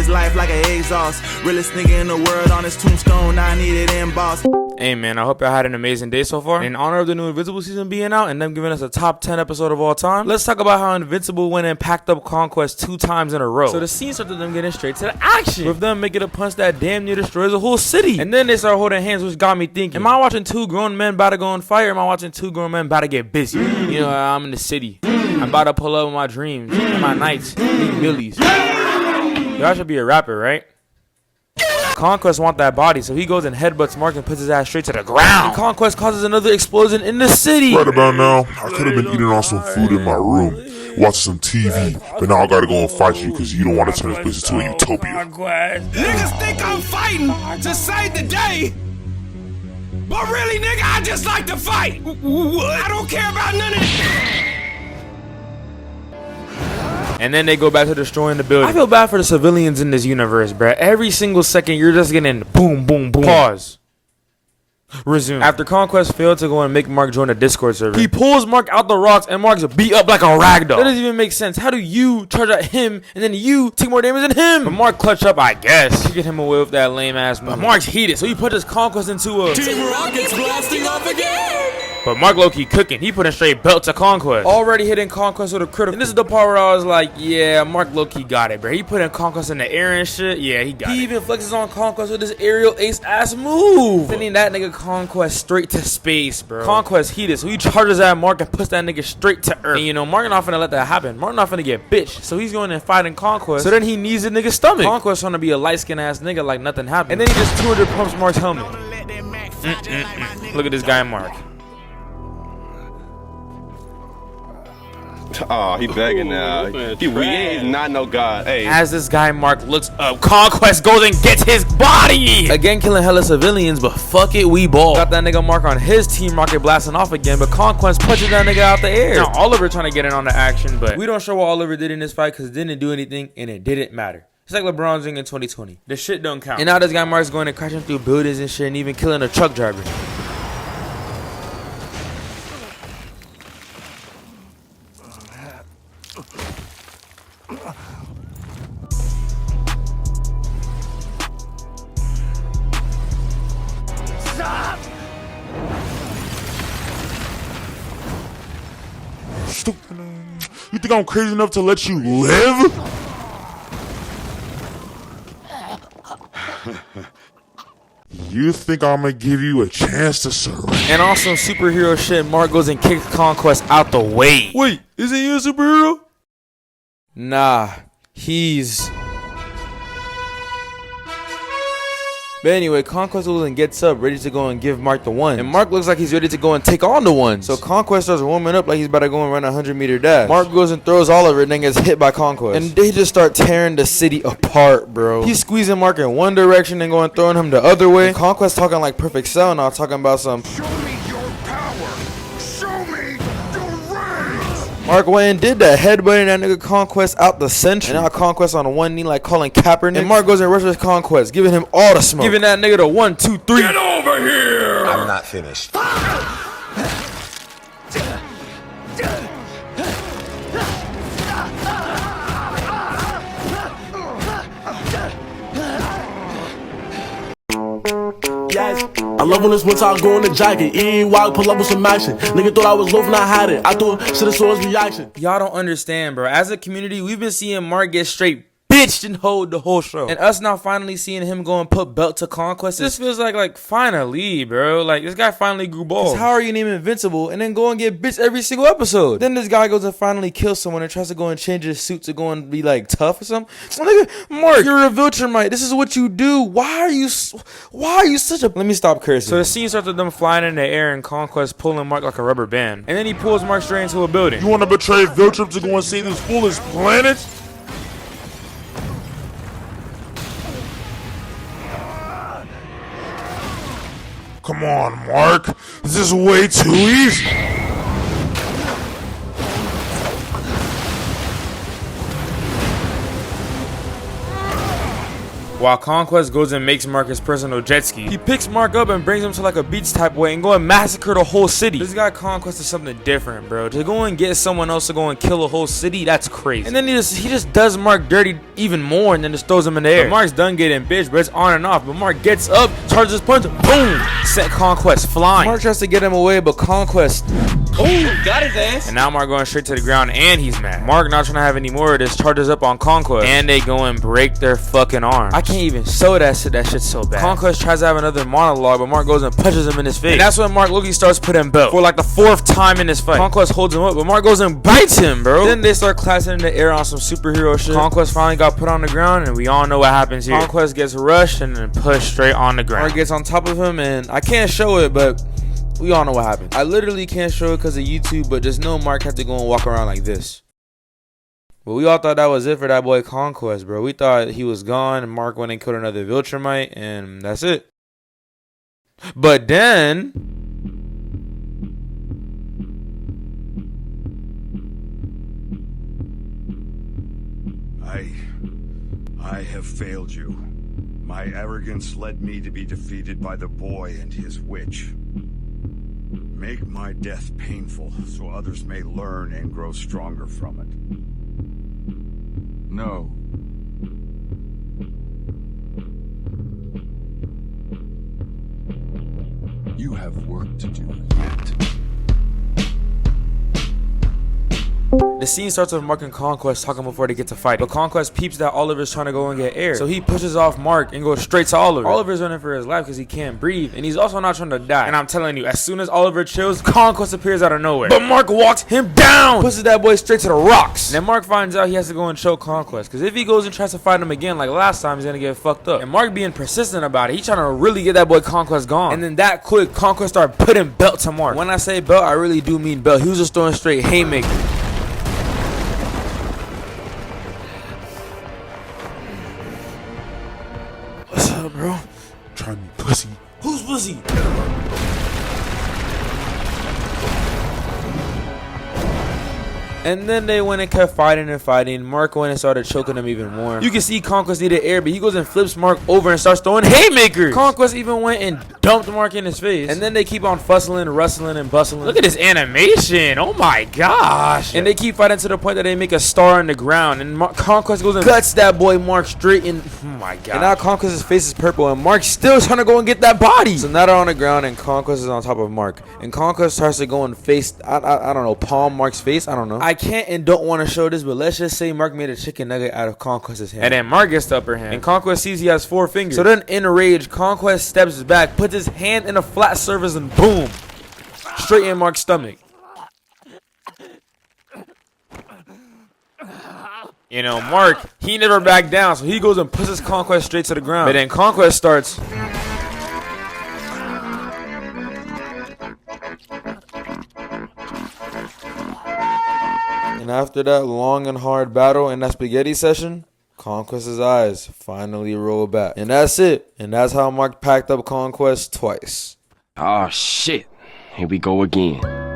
life like an exhaust. Realest nigga in the world on his tombstone, I need it embossed. Hey man, I hope y'all had an amazing day so far. In honor of the new Invincible season being out and them giving us a top 10 episode of all time, let's talk about how Invincible went and packed up Conquest 2 times in a row. So the scene started them getting straight to the action, with them making a punch that damn near destroys the whole city. And then they start holding hands, which got me thinking, am I watching 2 grown men about to go on fire, or am I watching 2 grown men about to get busy? You know, I'm in the city. I'm about to pull up with my dreams and my nights, eat millies. Y'all should be a rapper, right? Conquest want that body, so he goes and headbutts Mark and puts his ass straight to the ground. And Conquest causes another explosion in the city. Right about now, I could have been eating on some food in my room, watching some TV, but now I gotta go and fight you because you don't want to turn this place into a utopia. Niggas think I'm fighting to save the day, but really, nigga, I just like to fight. I don't care about none of this. And then they go back to destroying the building. I feel bad for the civilians in this universe, bruh. Every single second, you're just getting boom, boom, boom. Pause. Resume. After Conquest failed to go and make Mark join a Discord server, he pulls Mark out the rocks and Mark's beat up like a ragdoll. That doesn't even make sense. How do you charge at him and then you take more damage than him? But Mark clutched up, I guess, to get him away with that lame ass move. But Mark's heated, so he punches Conquest into a Team Rocket's blasting off again. But Mark low-key cooking. He put a straight belt to Conquest. Already hitting Conquest with a critical. And this is the part where I was like, yeah, Mark low-key got it, bro. He put in Conquest in the air and shit. Yeah, he got it. He even flexes on Conquest with this aerial ace-ass move, sending that nigga Conquest straight to space, bro. Conquest heated, so he charges at Mark and puts that nigga straight to earth. And you know, Mark not finna let that happen. Mark not finna get bitched. So he's going and fighting Conquest. So then he knees the nigga's stomach. Conquest trying to be a light-skinned ass nigga like nothing happened. And then he just 200 pumps Mark's helmet. Look at this guy, Mark. Oh, he begging now. He ain't not no god. Hey. As this guy Mark looks up, Conquest goes and gets his body again, killing hella civilians. But fuck it, we ball. Got that nigga Mark on his Team Rocket blasting off again, but Conquest punches that nigga out the air. Now Oliver trying to get in on the action, but we don't show what Oliver did in this fight because it didn't do anything and it didn't matter. It's like LeBron's doing in 2020. The shit don't count. And now this guy Mark's going and crashing through buildings and shit and even killing a truck driver. You think I'm crazy enough to let you live? You think I'm gonna give you a chance to surrender? And on some superhero shit, Mark goes and kicks Conquest out the way. Wait, isn't he a superhero? Nah, he's... But anyway, Conquest goes and gets up, ready to go and give Mark the one. And Mark looks like he's ready to go and take on the ones. So Conquest starts warming up like he's about to go and run a 100-meter dash. Mark goes and throws Oliver and then gets hit by Conquest. And they just start tearing the city apart, bro. He's squeezing Mark in one direction and going throwing him the other way. And Conquest talking like Perfect Cell now, talking about some... Show me your power. Show me your range. Mark went and did that, headbutting that nigga Conquest out the century. And now Conquest on one knee like calling Kaepernick. And Mark goes and rushes Conquest, giving him all the smoke. Giving that nigga the 1, 2, 3. Get over here. I'm not finished. I love when this one time go in the jacket, eat wild, pull up with some action. Nigga thought I was loafing, I had it. I thought should've saw his reaction. Y'all don't understand, bro. As a community, we've been seeing Mark get straight bitched and hold the whole show. And us now finally seeing him go and put belt to Conquest. This feels like finally, bro. Like, this guy finally grew balls. How are you named Invincible and then go and get bitched every single episode? Then this guy goes and finally kills someone and tries to go and change his suit to go and be like tough or something. Nigga, Mark, you're a Viltrumite. This is what you do. Why are you such a... Let me stop cursing. So the scene starts with them flying in the air and Conquest pulling Mark like a rubber band. And then he pulls Mark straight into a building. You want to betray Viltrum to go and save this foolish planet? Come on, Mark. This is way too easy. while Conquest goes and makes Mark his personal jet ski. He picks Mark up and brings him to like a beach type way and go and massacre the whole city. This guy Conquest is something different, bro. To go and get someone else to go and kill a whole city, that's crazy. And then he just does Mark dirty even more and then just throws him in the air. But Mark's done getting bitched, but it's on and off. But Mark gets up, charges his punch, boom, sent Conquest flying. Mark tries to get him away, but Conquest, Oh, got his ass. and now Mark going straight to the ground and he's mad. Mark not trying to have any more of this, charges up on Conquest and they go and break their fucking arms. I can't even show that shit. That shit's so bad. Conquest tries to have another monologue, but Mark goes and punches him in his face. And that's when Mark Loki starts putting belt for like the 4th time in this fight. Conquest holds him up, but Mark goes and bites him, bro. Then they start clashing in the air on some superhero shit. Conquest finally got put on the ground, and we all know what happens here. Conquest gets rushed and then pushed straight on the ground. Mark gets on top of him, and I can't show it, but we all know what happened. I literally can't show it because of YouTube, but just know Mark had to go and walk around like this. But we all thought that was it for that boy Conquest, bro. We thought he was gone, and Mark went and killed another Viltrumite, and that's it. But then I have failed you. My arrogance led me to be defeated by the boy and his witch. Make my death painful so others may learn and grow stronger from it. No. You have work to do yet. the scene starts with Mark and Conquest talking before they get to fight. But Conquest peeps that Oliver's trying to go and get air, so he pushes off Mark and goes straight to Oliver. Oliver's running for his life because he can't breathe, and he's also not trying to die. And I'm telling you, as soon as Oliver chills, Conquest appears out of nowhere. But Mark walks him down, pushes that boy straight to the rocks. And then Mark finds out he has to go and choke Conquest, because if he goes and tries to fight him again like last time, he's gonna get fucked up. And Mark being persistent about it, he's trying to really get that boy Conquest gone. And then that quick, Conquest started putting belt to Mark. When I say belt, I really do mean belt. He was just throwing straight haymaker. What's up, bro? Try me, pussy. Who's pussy? And then they went and kept fighting and fighting. Mark went and started choking him even more. You can see Conquest needed air, but he goes and flips Mark over and starts throwing haymakers. Conquest even went and dumped Mark in his face. And then they keep on fussling, rustling, and bustling. Look at this animation. Oh my gosh. And they keep fighting to the point that they make a star on the ground. And Conquest goes and cuts that boy Mark straight in. Oh my god. And now Conquest's face is purple, and Mark's still trying to go and get that body. So now they're on the ground, and Conquest is on top of Mark. And Conquest starts to go and face, I don't know, palm Mark's face. I don't know. I can't and don't want to show this, but let's just say Mark made a chicken nugget out of Conquest's hand. And then Mark gets the upper hand. And Conquest sees he has 4 fingers. So then in a rage, Conquest steps back, puts his hand in a flat surface, and boom, straight in Mark's stomach. You know, Mark, he never backed down, so he goes and pushes Conquest straight to the ground. But then Conquest starts. And after that long and hard battle in that spaghetti session, Conquest's eyes finally roll back. And that's it. And that's how Mark packed up Conquest twice. Oh shit. Here we go again.